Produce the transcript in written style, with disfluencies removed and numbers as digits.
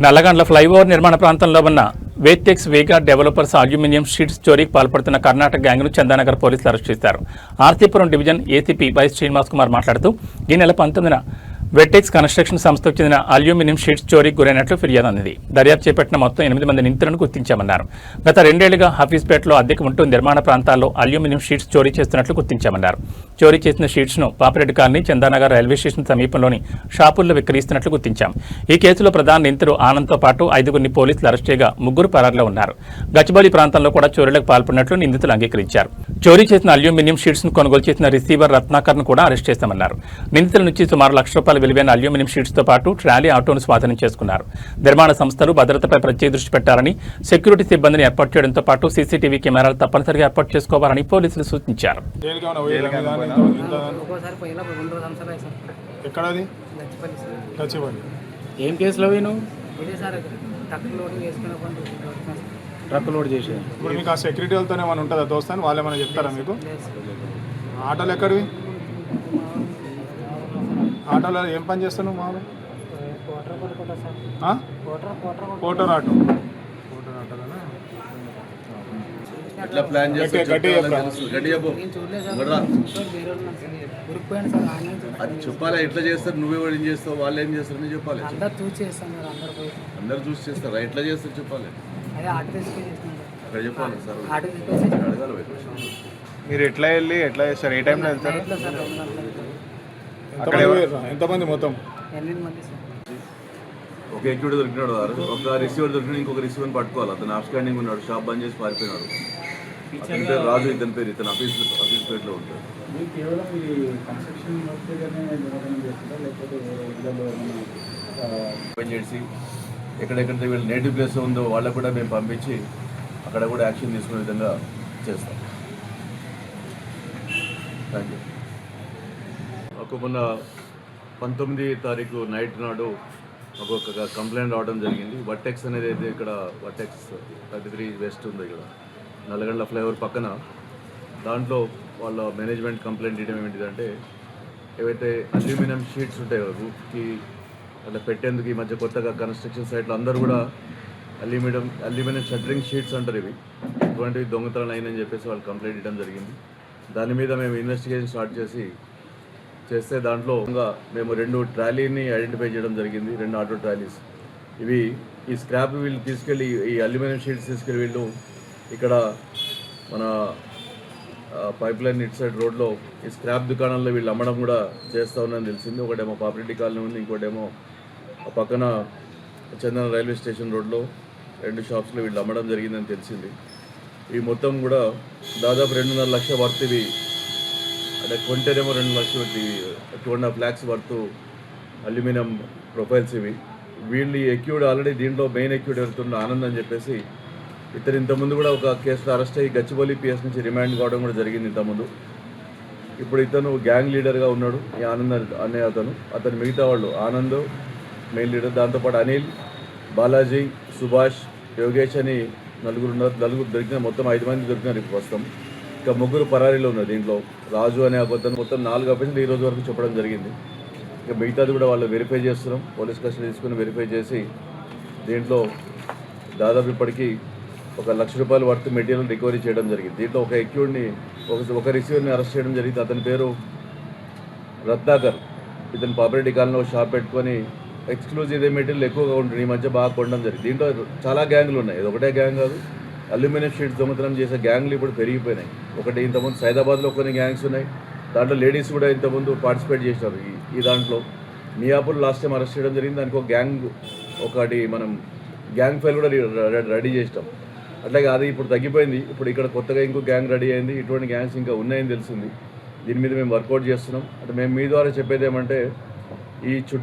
Nallagandla flyover నిర్మాణ ప్రాంతంలో ఉన్న వేటెక్స్ వేగా డెవలపర్స్ అల్యూమినియం షీట్స్ చోరీకి పాల్పడుతున్న కర్ణాటక గ్యాంగ్ను చందానగర్ పోలీసులు అరెస్ట్ చేశారు. ఆర్తీపురం division ACP Y Srinivas Kumar మాట్లాడుతూ ఈ నెల 19న వెటెక్స్ కన్స్ట్రక్షన్ సంస్థకు చెందిన అల్యూమినియం షీట్స్ చోరీకి గురైనట్లు ఫిర్యాదు అందింది. దర్యాప్తు చేపట్టిన మొత్తం 8 మంది నిందితులను గుర్తించామన్నారు. గత 2 ఏళ్లుగా హఫీజ్పేటలో అద్దెకు ఉంటూ నిర్మాణ ప్రాంతాల్లో అల్యూమినియం షీట్స్ చోరీ చేస్తున్నట్లు గుర్తించామన్నారు. చోరీ చేసిన షీట్స్ను Papireddy colony, Chandanagar railway station సమీపంలోని షాపుల్లో విక్రయిస్తున్నట్లు గుర్తించాం. ఈ కేసులో ప్రధాన నిందితుడు ఆనంద్తో పాటు 5గురిని పోలీసులు అరెస్ట్ చేయగా 3 పరారులో ఉన్నారు. గచ్చిబౌలి ప్రాంతంలో కూడా చోరీలకు పాల్పడినట్లు నిందితులు అంగీకరించారు. చోరీ చేసిన అల్యూమినియం షీట్స్ను కొనుగోలు చేసిన రిసీవర్ రత్నాకర్ను కూడా అరెస్ట్ చేశామన్నారు. నిందితుల నుంచి సుమారు ₹1,00,000 విలువైన అల్యూమినియం షీట్స్తో పాటు ట్రాలీ ఆటోను స్వాధీనం చేసుకున్నారు. నిర్మాణ సంస్థలు భద్రతపై ప్రత్యేక దృష్టి పెట్టాలని, సెక్యూరిటీ సిబ్బందిని ఏర్పాటు చేయడంతో పాటు సీసీటీవీ కెమెరాలు తప్పనిసరిగా ఏర్పాటు చేసుకోవాలని పోలీసులు సూచించారు. ఏం కేసులో ట్రక్ లోడ్ చేసి ఇప్పుడు మీకు ఆ సెక్యూరిటీ వాళ్ళతో ఏమైనా ఉంటుందా దోస్తాను వాళ్ళు ఏమైనా చెప్తారా మీకు? ఆటోలు ఎక్కడివి? ఆటోలో ఏం పని చేస్తాను మామూలు? Quarter auto. ఎట్లా ప్లాన్ చేస్తే అది చెప్పాలి. ఎట్లా చేస్తారు, నువ్వే ఏం చేస్తావు, వాళ్ళు ఏం చేస్తారు అని చెప్పాలి. అందరు చూసి చేస్తారా? ఎట్లా చేస్తారు చెప్పాలి. అక్కడ చెప్పాలి సార్, అడగాలి. మీరు ఎట్లా వెళ్ళి ఎట్లా చేస్తారు? ఏ టైంలో వెళ్తారు? ఎంతమంది మొత్తం? ఒక ఎక్యూడ్ దొరికినాడు, ఒక రిసీవర్ దొరికినాడు, ఇంకొక రిసీవర్ని పట్టుకోవాలి. అతను ఆఫ్స్టాండింగ్ ఉన్నాడు, షాప్ బంద్ చేసి పారిపోయినాడు. అతని పేరు రాజు, ఇతని పేరు ఇతను ఆఫీస్ పేట్లో ఉంటాడు. పని చేసి ఎక్కడెక్కడైతే వీళ్ళు నేటివ్ ప్లేస్ ఉందో వాళ్ళకు కూడా మేము పంపించి అక్కడ కూడా యాక్షన్ తీసుకునే విధంగా చేస్తాం. Thank you. ఒక మొన్న 19 తారీఖు నైట్ నాడు ఒక కంప్లైంట్ రావడం జరిగింది. వర్టెక్స్ అనేది అయితే ఇక్కడ వర్టెక్స్ 33 వెస్ట్ ఉంది, ఇక్కడ నల్లగండ్ల ఫ్లైఓవర్ పక్కన. దాంట్లో వాళ్ళ మేనేజ్మెంట్ కంప్లైంట్ ఇవ్వడం ఏంటిదంటే, ఏవైతే అల్యూమినియం షీట్స్ ఉంటాయో రూఫ్కి అట్లా పెట్టేందుకు ఈ మధ్య కొత్తగా కన్స్ట్రక్షన్ సైట్లో అందరూ కూడా అల్యూమినియం షట్టరింగ్ షీట్స్ అంటారు, ఇవి ఇటువంటివి దొంగతనాలు అయిందని చెప్పేసి వాళ్ళు కంప్లైంట్ ఇవ్వడం జరిగింది. దాని మీద మేము ఇన్వెస్టిగేషన్ స్టార్ట్ చేస్తే దాంట్లో మేము 2 ట్రాలీని ఐడెంటిఫై చేయడం జరిగింది, 2 ఆటో ట్రాలీస్. ఇవి ఈ స్క్రాప్ వీళ్ళు తీసుకెళ్ళి, ఈ అల్యూమినియం షీట్స్ తీసుకెళ్ళి వీళ్ళు ఇక్కడ మన పైప్ లైన్ ఇటు సైడ్ రోడ్లో ఈ స్క్రాప్ దుకాణాల్లో వీళ్ళు అమ్మడం కూడా చేస్తూ ఉన్నారని తెలిసింది. ఒకటేమో పాపిరెడ్డి కాలనీ ఉంది, ఇంకోటేమో పక్కన చందన రైల్వే స్టేషన్ రోడ్లో 2 షాప్స్లో వీళ్ళు అమ్మడం జరిగిందని తెలిసింది. ఇవి మొత్తం కూడా దాదాపు 2.5 లక్షల వర్త్, ఇవి అంటే కొంటేనేమో 2 లక్షలు, 2.5 lakhs వర్త్ అల్యూమినియం ప్రొఫైల్స్ ఇవి. వీళ్ళు ఎక్యూడ్ ఆల్రెడీ దీంట్లో మెయిన్ ఎక్యూడ్ వెళ్తున్న ఆనంద్ అని చెప్పేసి ఇతను ఇంతకుముందు కూడా ఒక కేసులో అరెస్ట్ అయ్యి గచ్చిబౌలి పిఎస్ నుంచి రిమాండ్ కావడం కూడా జరిగింది ఇంతకుముందు. ఇప్పుడు ఇతను గ్యాంగ్ లీడర్గా ఉన్నాడు, ఈ ఆనంద్ అనే అతను మిగతా వాళ్ళు ఆనంద్ మెయిన్ లీడర్, దాంతోపాటు అనిల్, బాలాజీ, సుభాష్, యోగేష్ అని నలుగురు దొరికిన, మొత్తం 5 మంది దొరికినారు ఇప్పుడు ప్రస్తుతం. ఇంకా 3 పరారీలో ఉన్నారు. దీంట్లో రాజు అనే అతను మొత్తం 4 అఫెన్స్లు ఈ రోజు వరకు చెప్పడం జరిగింది. ఇక మిగతాది కూడా వాళ్ళు వెరిఫై చేస్తున్నాం, పోలీస్ కస్టడీ తీసుకుని వెరిఫై చేసి దీంట్లో దాదాపు ఇప్పటికీ ఒక ₹1,00,000 వర్త్ మెటీరియల్ రికవరీ చేయడం జరిగింది. దీంట్లో ఒక ఎక్యూడ్ని, ఒక రిసీవర్ని అరెస్ట్ చేయడం జరిగింది. అతని పేరు రత్నాకర్. ఇతను పాపిరెడ్డి కాలనీలో షాప్ పెట్టుకొని ఎక్స్క్లూజివ్ ఇదే మెటీరియల్ ఎక్కువగా ఉంటుంది, ఈ మధ్య బాగా కొనడం జరిగింది. దీంట్లో చాలా గ్యాంగులు ఉన్నాయి, ఇది ఒకటే గ్యాంగ్ కాదు. అల్యూమినియం షీట్స్ దొంగతనం చేసే గ్యాంగ్లు ఇప్పుడు పెరిగిపోయినాయి. ఒకటి ఇంతకుముందు సైదాబాద్లో కొన్ని గ్యాంగ్స్ ఉన్నాయి, దాంట్లో లేడీస్ కూడా ఇంతకుముందు పార్టిసిపేట్ చేసినారు. ఈ దాంట్లో మియాపూర్ లాస్ట్ టైం అరెస్ట్ చేయడం జరిగింది. దానికి ఒక గ్యాంగ్, ఒకటి మనం గ్యాంగ్ ఫైల్ కూడా రెడీ చేసినాం. అట్లాగే అది ఇప్పుడు తగ్గిపోయింది. ఇప్పుడు ఇక్కడ కొత్తగా ఇంకో గ్యాంగ్ రెడీ అయింది. ఇటువంటి గ్యాంగ్స్ ఇంకా ఉన్నాయని తెలిసింది. దీని మీద మేము వర్కౌట్ చేస్తున్నాం. అంటే మేము మీ ద్వారా చెప్పేది ఏమంటే, ఈ